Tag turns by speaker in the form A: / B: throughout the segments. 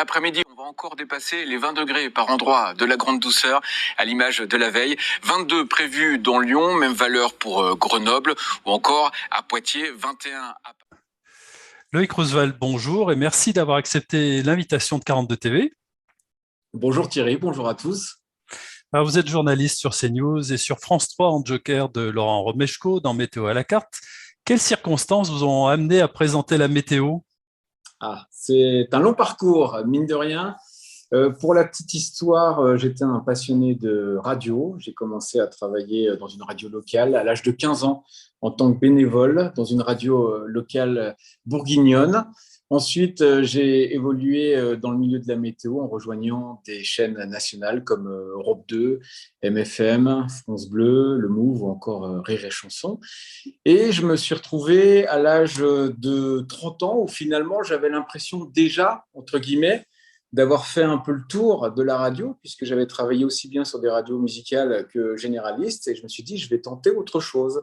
A: L'après-midi, on va encore dépasser les 20 degrés par endroit, de la grande douceur à l'image de la veille. 22 prévus dans Lyon, même valeur pour Grenoble ou encore à Poitiers, 21 à Paris.
B: Loïc Roosevelt, bonjour et merci d'avoir accepté l'invitation de 42 TV.
C: Bonjour Thierry, bonjour à tous.
B: Alors, vous êtes journaliste sur CNews et sur France 3 en joker de Laurent Romeshko dans Météo à la carte. Quelles circonstances vous ont amené à présenter la météo?
C: C'est un long parcours, mine de rien. Pour la petite histoire, j'étais un passionné de radio. J'ai commencé à travailler dans une radio locale à l'âge de 15 ans en tant que bénévole dans une radio locale bourguignonne. Ensuite, j'ai évolué dans le milieu de la météo en rejoignant des chaînes nationales comme Europe 2, MFM, France Bleu, Le Move ou encore Rire et Chanson. Et je me suis retrouvé à l'âge de 30 ans où finalement j'avais l'impression déjà, entre guillemets, d'avoir fait un peu le tour de la radio, puisque j'avais travaillé aussi bien sur des radios musicales que généralistes, et je me suis dit, je vais tenter autre chose.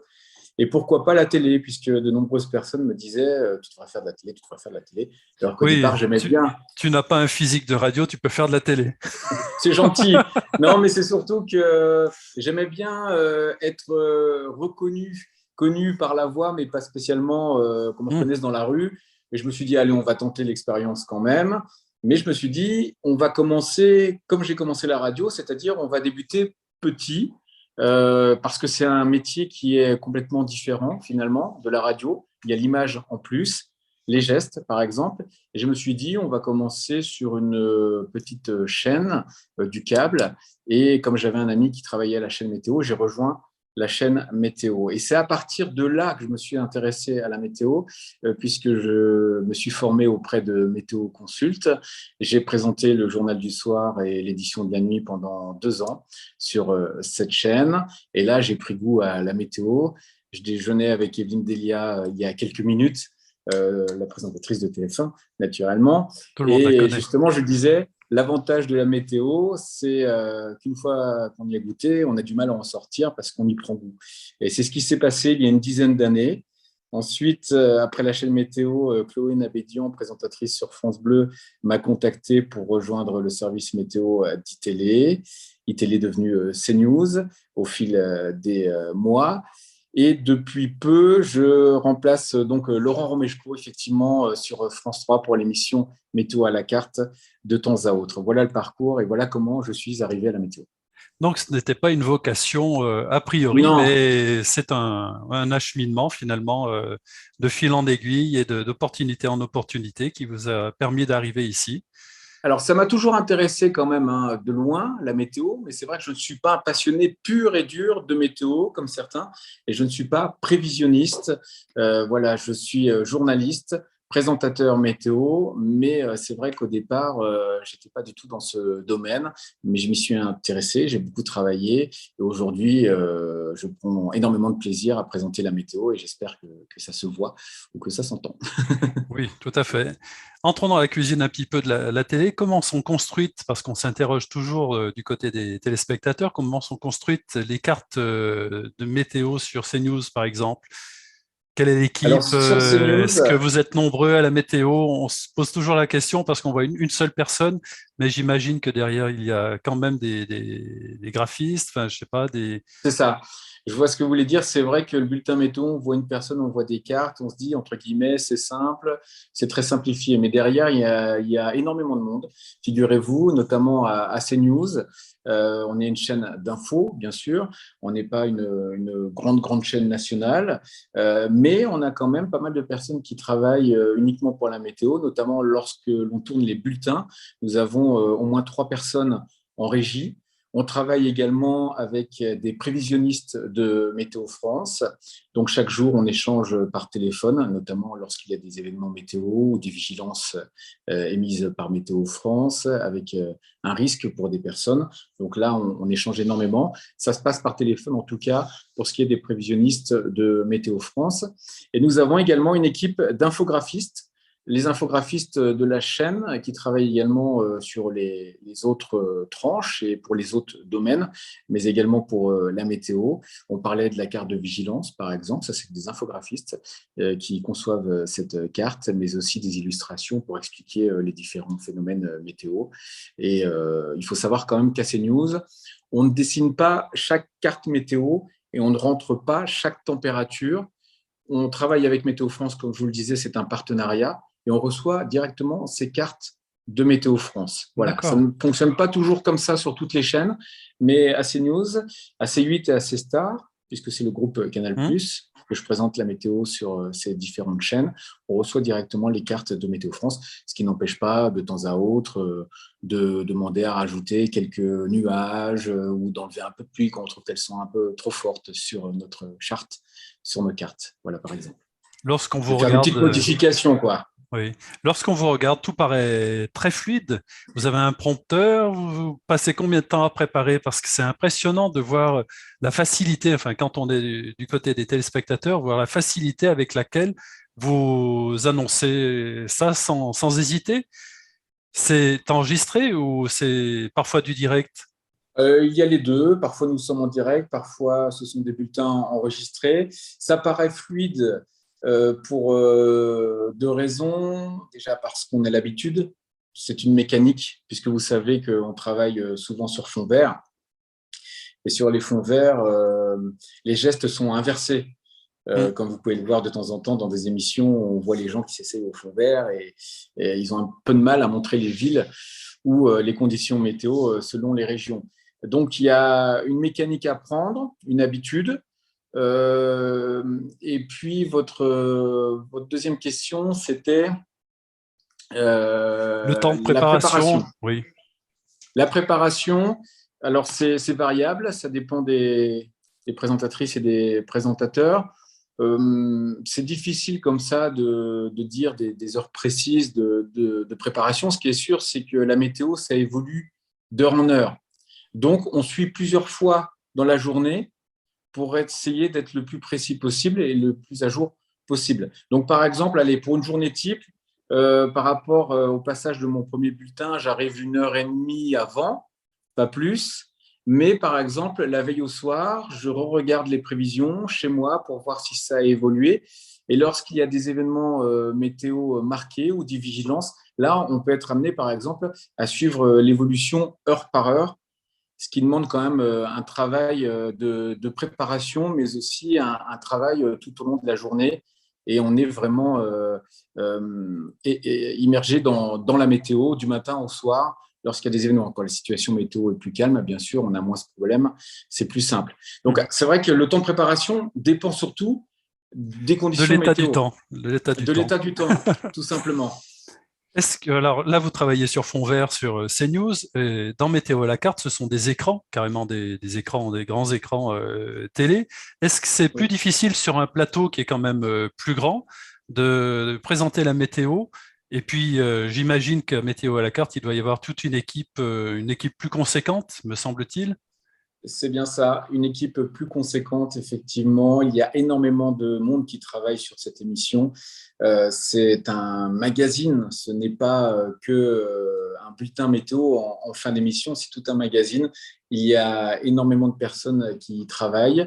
C: Et pourquoi pas la télé, puisque de nombreuses personnes me disaient, tu devrais faire de la télé, tu devrais faire de la télé. Alors qu'au départ, j'aimais bien.
B: Tu n'as pas un physique de radio, tu peux faire de la télé.
C: C'est gentil. Non, mais c'est surtout que j'aimais bien être reconnu, connu par la voix, mais pas spécialement qu'on me reconnaisse dans la rue. Et je me suis dit, allez, on va tenter l'expérience quand même. Mais je me suis dit, on va commencer comme j'ai commencé la radio, c'est-à-dire on va débuter petit, parce que c'est un métier qui est complètement différent finalement de la radio. Il y a l'image en plus, les gestes par exemple. Et je me suis dit, on va commencer sur une petite chaîne du câble. Et comme j'avais un ami qui travaillait à la chaîne météo, j'ai rejoint la chaîne météo. Et c'est à partir de là que je me suis intéressé à la météo, puisque je me suis formé auprès de Météo Consult. J'ai présenté le journal du soir et l'édition de la nuit pendant 2 ans sur cette chaîne. Et là, j'ai pris goût à la météo. Je déjeunais avec Evelyne Delia il y a quelques minutes, la présentatrice de TF1, naturellement.
B: Tout le monde la connaît.
C: Justement, je disais, l'avantage de la météo, c'est qu'une fois qu'on y a goûté, on a du mal à en sortir parce qu'on y prend goût. Et c'est ce qui s'est passé il y a une dizaine d'années. Ensuite, après la chaîne météo, Chloé Nabédian, présentatrice sur France Bleu, m'a contacté pour rejoindre le service météo d'ITélé. ITélé est devenu CNews au fil des mois. Et depuis peu, je remplace donc Laurent Romeshko, effectivement, sur France 3 pour l'émission Météo à la carte de temps à autre. Voilà le parcours et voilà comment je suis arrivé à la météo.
B: Donc, ce n'était pas une vocation a priori,
C: Non.
B: mais c'est un acheminement finalement de fil en aiguille et d'opportunité en opportunité qui vous a permis d'arriver ici.
C: Alors, ça m'a toujours intéressé quand même de loin, la météo, mais c'est vrai que je ne suis pas un passionné pur et dur de météo, comme certains, et je ne suis pas prévisionniste. Voilà, je suis journaliste, présentateur météo, mais c'est vrai qu'au départ, je n'étais pas du tout dans ce domaine, mais je m'y suis intéressé, j'ai beaucoup travaillé, et aujourd'hui, je prends énormément de plaisir à présenter la météo, et j'espère que ça se voit ou que ça s'entend.
B: Oui, tout à fait. Entrons dans la cuisine un petit peu de la télé. Comment sont construites, parce qu'on s'interroge toujours du côté des téléspectateurs, comment sont construites les cartes de météo sur CNews, par exemple? Quelle est l'équipe?
C: Alors, sur CNews,
B: Est-ce que vous êtes nombreux à la météo? On se pose toujours la question parce qu'on voit une seule personne, mais j'imagine que derrière, il y a quand même des graphistes, enfin, je sais pas, des…
C: c'est ça. Je vois ce que vous voulez dire. C'est vrai que le bulletin météo, on voit une personne, on voit des cartes, on se dit, entre guillemets, c'est simple, c'est très simplifié. Mais derrière, il y a énormément de monde. Figurez-vous, notamment à CNews, on est une chaîne d'infos, bien sûr. On n'est pas une grande chaîne nationale, mais on a quand même pas mal de personnes qui travaillent uniquement pour la météo, notamment lorsque l'on tourne les bulletins. Nous avons au moins 3 personnes en régie. On travaille également avec des prévisionnistes de Météo France. Donc, chaque jour, on échange par téléphone, notamment lorsqu'il y a des événements météo ou des vigilances émises par Météo France avec un risque pour des personnes. Donc là, on échange énormément. Ça se passe par téléphone, en tout cas, pour ce qui est des prévisionnistes de Météo France. Et nous avons également une équipe d'infographistes les infographistes de la chaîne qui travaillent également sur les autres tranches et pour les autres domaines, mais également pour la météo. On parlait de la carte de vigilance, par exemple. Ça, c'est des infographistes qui conçoivent cette carte, mais aussi des illustrations pour expliquer les différents phénomènes météo. Et il faut savoir quand même qu'à CNews, on ne dessine pas chaque carte météo et on ne rentre pas chaque température. On travaille avec Météo France, comme je vous le disais, c'est un partenariat et on reçoit directement ces cartes de Météo France. Voilà, ça ne fonctionne pas toujours comme ça sur toutes les chaînes, mais à CNews, à C8 et à C-Star, puisque c'est le groupe Canal+, que je présente la météo sur ces différentes chaînes, on reçoit directement les cartes de Météo France, ce qui n'empêche pas de temps à autre de demander à rajouter quelques nuages ou d'enlever un peu de pluie quand on trouve qu'elles sont un peu trop fortes sur notre charte, sur nos cartes. Voilà, par exemple.
B: Lorsqu'on vous
C: regarde, une petite modification, quoi.
B: Oui. Lorsqu'on vous regarde, tout paraît très fluide. Vous avez un prompteur, vous passez combien de temps à préparer? Parce que c'est impressionnant de voir la facilité, enfin, quand on est du côté des téléspectateurs, voir la facilité avec laquelle vous annoncez ça sans hésiter. C'est enregistré ou c'est parfois du direct?
C: Il y a les deux. Parfois, nous sommes en direct. Parfois, ce sont des bulletins enregistrés. Ça paraît fluide pour deux raisons. Déjà parce qu'on a l'habitude. C'est une mécanique, puisque vous savez qu'on travaille souvent sur fond vert. Et sur les fonds verts, les gestes sont inversés. Comme vous pouvez le voir de temps en temps dans des émissions, on voit les gens qui s'essayent au fond vert et ils ont un peu de mal à montrer les villes ou les conditions météo selon les régions. Donc, il y a une mécanique à prendre, une habitude. Et puis, votre deuxième question, c'était
B: le temps de préparation. Oui.
C: La préparation, alors c'est variable, ça dépend des présentatrices et des présentateurs. C'est difficile comme ça de dire des heures précises de préparation. Ce qui est sûr, c'est que la météo, ça évolue d'heure en heure. Donc, on suit plusieurs fois dans la journée pour essayer d'être le plus précis possible et le plus à jour possible. Donc, par exemple, allez, pour une journée type, par rapport au passage de mon premier bulletin, j'arrive 1h30 avant, pas plus. Mais par exemple, la veille au soir, je regarde les prévisions chez moi pour voir si ça a évolué. Et lorsqu'il y a des événements météo marqués ou des vigilances, là, on peut être amené, par exemple, à suivre l'évolution heure par heure, ce qui demande quand même un travail de préparation, mais aussi un travail tout au long de la journée. Et on est vraiment immergé dans la météo du matin au soir. Lorsqu'il y a des événements, quand la situation météo est plus calme, bien sûr, on a moins ce problème, c'est plus simple. Donc, c'est vrai que le temps de préparation dépend surtout des conditions météo.
B: De l'état du temps,
C: tout simplement.
B: Est-ce que, alors là, vous travaillez sur fond vert sur CNews, et dans Météo à la carte, ce sont des écrans, carrément des écrans, des grands écrans télé. Est-ce que c'est plus difficile sur un plateau qui est quand même plus grand de présenter la météo? Et puis, j'imagine qu'à Météo à la carte, il doit y avoir toute une équipe plus conséquente, me semble-t-il.
C: C'est bien ça, une équipe plus conséquente, effectivement. Il y a énormément de monde qui travaille sur cette émission. C'est un magazine, ce n'est pas qu'un bulletin météo en fin d'émission, c'est tout un magazine. Il y a énormément de personnes qui travaillent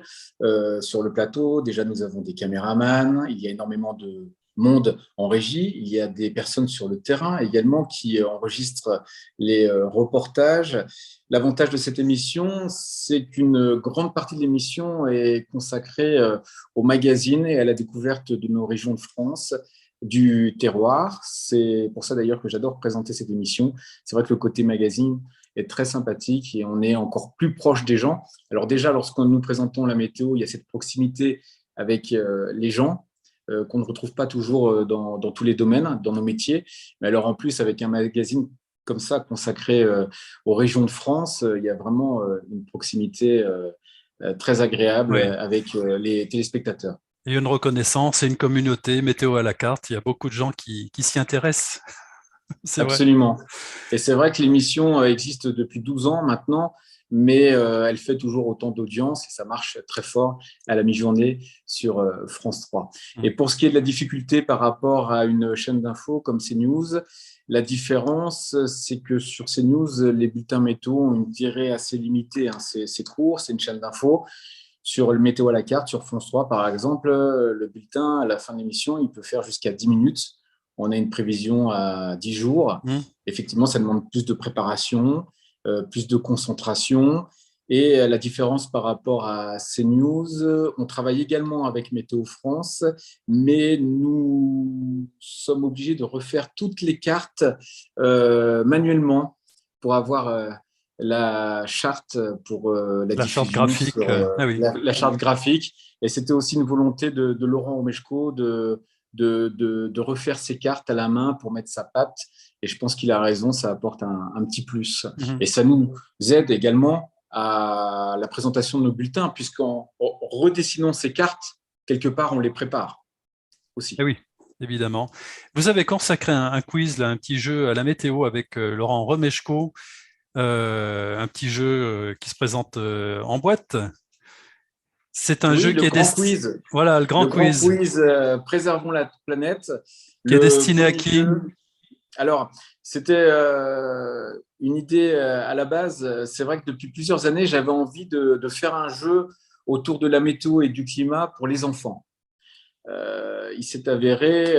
C: sur le plateau. Déjà, nous avons des caméramans, il y a énormément de monde en régie, il y a des personnes sur le terrain également qui enregistrent les reportages. L'avantage de cette émission, c'est qu'une grande partie de l'émission est consacrée au magazine et à la découverte de nos régions de France, du terroir. C'est pour ça d'ailleurs que j'adore présenter cette émission. C'est vrai que le côté magazine est très sympathique et on est encore plus proche des gens. Alors déjà, lorsque nous présentons la météo, il y a cette proximité avec les gens qu'on ne retrouve pas toujours dans tous les domaines, dans nos métiers. Mais alors en plus, avec un magazine comme ça, consacré aux régions de France, il y a vraiment une proximité très agréable avec les téléspectateurs.
B: Il y a une reconnaissance et une communauté, Météo à la carte, il y a beaucoup de gens qui s'y intéressent.
C: Absolument. Vrai. Et c'est vrai que l'émission existe depuis 12 ans maintenant, mais elle fait toujours autant d'audience et ça marche très fort à la mi-journée sur France 3. Et pour ce qui est de la difficulté par rapport à une chaîne d'info comme CNews, la différence, c'est que sur CNews, les bulletins météo ont une durée assez limitée. C'est court, c'est une chaîne d'info. Sur le météo à la carte, sur France 3, par exemple, le bulletin, à la fin de l'émission, il peut faire jusqu'à 10 minutes. On a une prévision à 10 jours. Effectivement, ça demande plus de préparation, plus de concentration. Et la différence par rapport à CNews, on travaille également avec Météo France, mais nous sommes obligés de refaire toutes les cartes manuellement pour avoir la charte pour
B: La charte graphique.
C: la charte graphique. Et c'était aussi une volonté de Laurent Omeshko de refaire ses cartes à la main pour mettre sa patte. Et je pense qu'il a raison, ça apporte un petit plus. Et ça nous aide également à la présentation de nos bulletins, puisqu'en redessinant ces cartes, quelque part, on les prépare aussi.
B: Oui, évidemment. Vous avez consacré un quiz, là, un petit jeu à la météo avec Laurent Romeshko, un petit jeu qui se présente en boîte. C'est un jeu qui est destiné. Voilà, le grand quiz.
C: Préservons la planète.
B: Qui est destiné à qui?
C: Alors, c'était une idée à la base. C'est vrai que depuis plusieurs années, j'avais envie de faire un jeu autour de la météo et du climat pour les enfants. Il s'est avéré,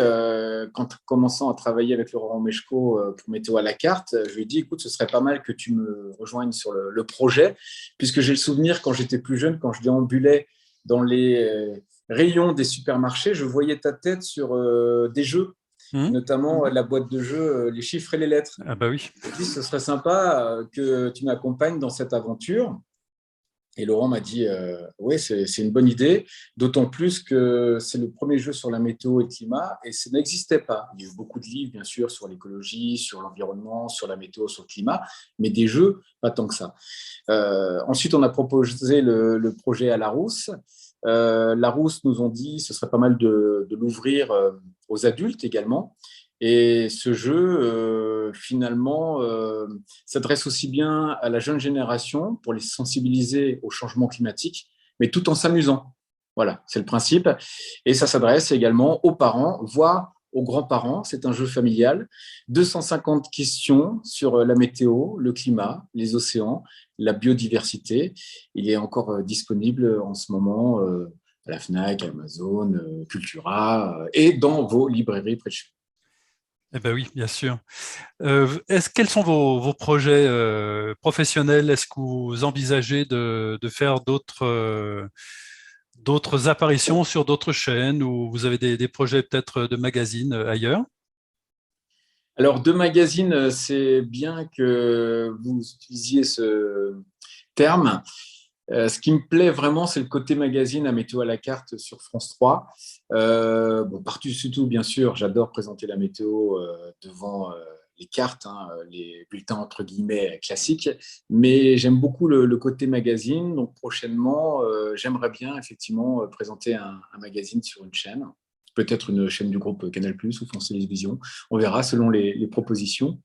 C: quand commençant à travailler avec Laurent Omeshko pour Météo à la carte, je lui ai dit, écoute, ce serait pas mal que tu me rejoignes sur le projet, puisque j'ai le souvenir, quand j'étais plus jeune, quand je déambulais dans les rayons des supermarchés, je voyais ta tête sur des jeux, notamment la boîte de jeux, les chiffres et les lettres.
B: Ah bah oui.
C: Je me dit, ce serait sympa que tu m'accompagnes dans cette aventure. Et Laurent m'a dit, oui, c'est une bonne idée, d'autant plus que c'est le premier jeu sur la météo et le climat, et ça n'existait pas. Il y a eu beaucoup de livres, bien sûr, sur l'écologie, sur l'environnement, sur la météo, sur le climat, mais des jeux, pas tant que ça. Ensuite, on a proposé le projet à Larousse. Larousse nous ont dit ce serait pas mal de l'ouvrir aux adultes également. Et ce jeu, finalement, s'adresse aussi bien à la jeune génération pour les sensibiliser au changement climatique, mais tout en s'amusant. Voilà, c'est le principe. Et ça s'adresse également aux parents, voire aux grands-parents. C'est un jeu familial. 250 questions sur la météo, le climat, les océans, la biodiversité. Il est encore disponible en ce moment à la Fnac, Amazon, Cultura et dans vos librairies près de chez vous.
B: Eh bien oui, bien sûr. Quels sont vos projets professionnels? Est-ce que vous envisagez de faire d'autres apparitions sur d'autres chaînes, ou vous avez des projets peut-être de magazines ailleurs?
C: Alors, de magazines, c'est bien que vous utilisiez ce terme. Ce qui me plaît vraiment, c'est le côté magazine à Météo à la carte sur France 3. Par-dessus tout, bien sûr, j'adore présenter la météo devant les cartes, les bulletins entre guillemets classiques, mais j'aime beaucoup le côté magazine. Donc prochainement, j'aimerais bien effectivement présenter un magazine sur une chaîne, peut-être une chaîne du groupe Canal+ ou France Télévisions. On verra selon les propositions.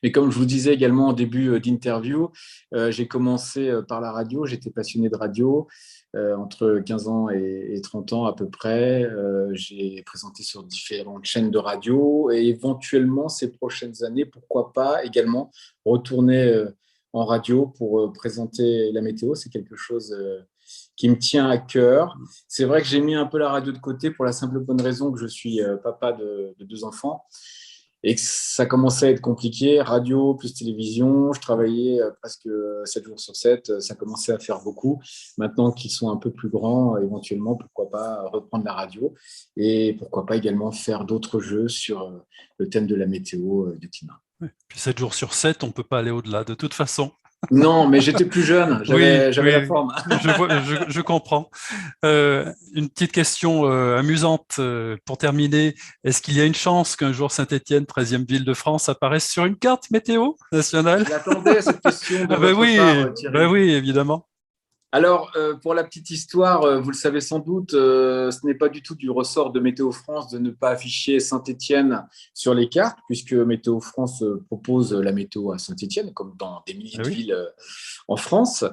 C: Mais comme je vous disais également en début d'interview, j'ai commencé par la radio, j'étais passionné de radio entre 15 ans et 30 ans à peu près. J'ai présenté sur différentes chaînes de radio et éventuellement ces prochaines années, pourquoi pas également retourner en radio pour présenter la météo. C'est quelque chose qui me tient à cœur. C'est vrai que j'ai mis un peu la radio de côté pour la simple bonne raison que je suis papa de 2 enfants. Et que ça commençait à être compliqué, radio plus télévision, je travaillais presque 7 jours sur 7, ça commençait à faire beaucoup. Maintenant qu'ils sont un peu plus grands, éventuellement, pourquoi pas reprendre la radio et pourquoi pas également faire d'autres jeux sur le thème de la météo, du climat.
B: Puis 7 jours sur 7, on ne peut pas aller au-delà de toute façon.
C: Non, mais j'étais plus jeune, j'avais la forme.
B: Je comprends. Une petite question amusante pour terminer. Est-ce qu'il y a une chance qu'un jour Saint-Étienne, 13e ville de France, apparaisse sur une carte météo nationale?
C: J'attendais cette question de
B: votre
C: part, Thierry.
B: Oui, évidemment.
C: Alors, pour la petite histoire, vous le savez sans doute, ce n'est pas du tout du ressort de Météo France de ne pas afficher Saint-Étienne sur les cartes, puisque Météo France propose la météo à Saint-Étienne, comme dans des milliers
B: Ah
C: de
B: oui.
C: villes en France.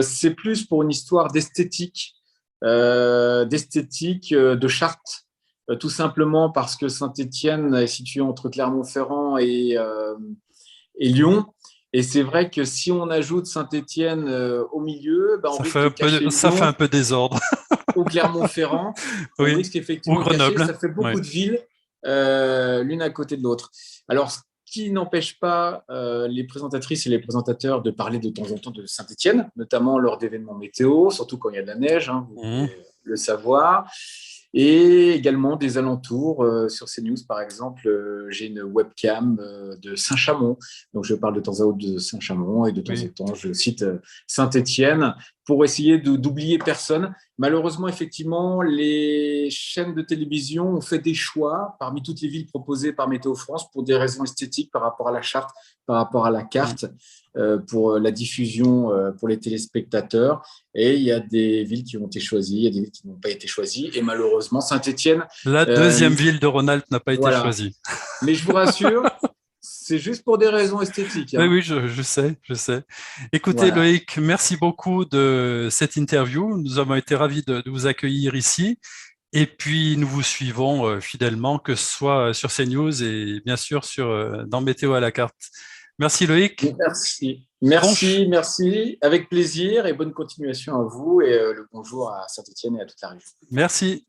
C: C'est plus pour une histoire d'esthétique, de charte, tout simplement parce que Saint-Étienne est situé entre Clermont-Ferrand et Lyon. Et c'est vrai que si on ajoute Saint-Étienne au milieu, ben, on risque de cacher
B: Ça fait un
C: Lyon
B: peu désordre.
C: ou Clermont-Ferrand. On
B: Oui.
C: risque
B: Ou
C: effectivement de cacher.
B: Grenoble.
C: Ça fait
B: Ouais.
C: beaucoup de villes l'une à côté de l'autre. Alors, ce qui n'empêche pas les présentatrices et les présentateurs de parler de temps en temps de Saint-Étienne, notamment lors d'événements météo, surtout quand il y a de la neige, hein, vous
B: Mmh.
C: devez le savoir. Et également des alentours. Sur CNews, par exemple, j'ai une webcam de Saint-Chamond. Donc, je parle de temps à autre de Saint-Chamond et de temps
B: Oui.
C: en temps, je cite Saint-Étienne pour essayer d'oublier personne. Malheureusement, effectivement, les chaînes de télévision ont fait des choix parmi toutes les villes proposées par Météo France pour des raisons esthétiques par rapport à la charte, par rapport à la carte, pour la diffusion pour les téléspectateurs. Et il y a des villes qui ont été choisies, il y a des villes qui n'ont pas été choisies. Et malheureusement, Saint-Étienne,
B: La deuxième ville de Rhône-Alpes n'a pas été
C: voilà.
B: choisie.
C: Mais je vous rassure, c'est juste pour des raisons esthétiques.
B: Oui,
C: Hein.
B: oui, je sais, je sais. Écoutez,
C: Voilà.
B: Loïc, merci beaucoup de cette interview. Nous avons été ravis de vous accueillir ici. Et puis, nous vous suivons fidèlement, que ce soit sur CNews et bien sûr dans Météo à la carte. Merci, Loïc.
C: Merci.
B: Bon,
C: Merci. Avec plaisir et bonne continuation à vous et le bonjour à Saint-Étienne et à toute la région.
B: merci.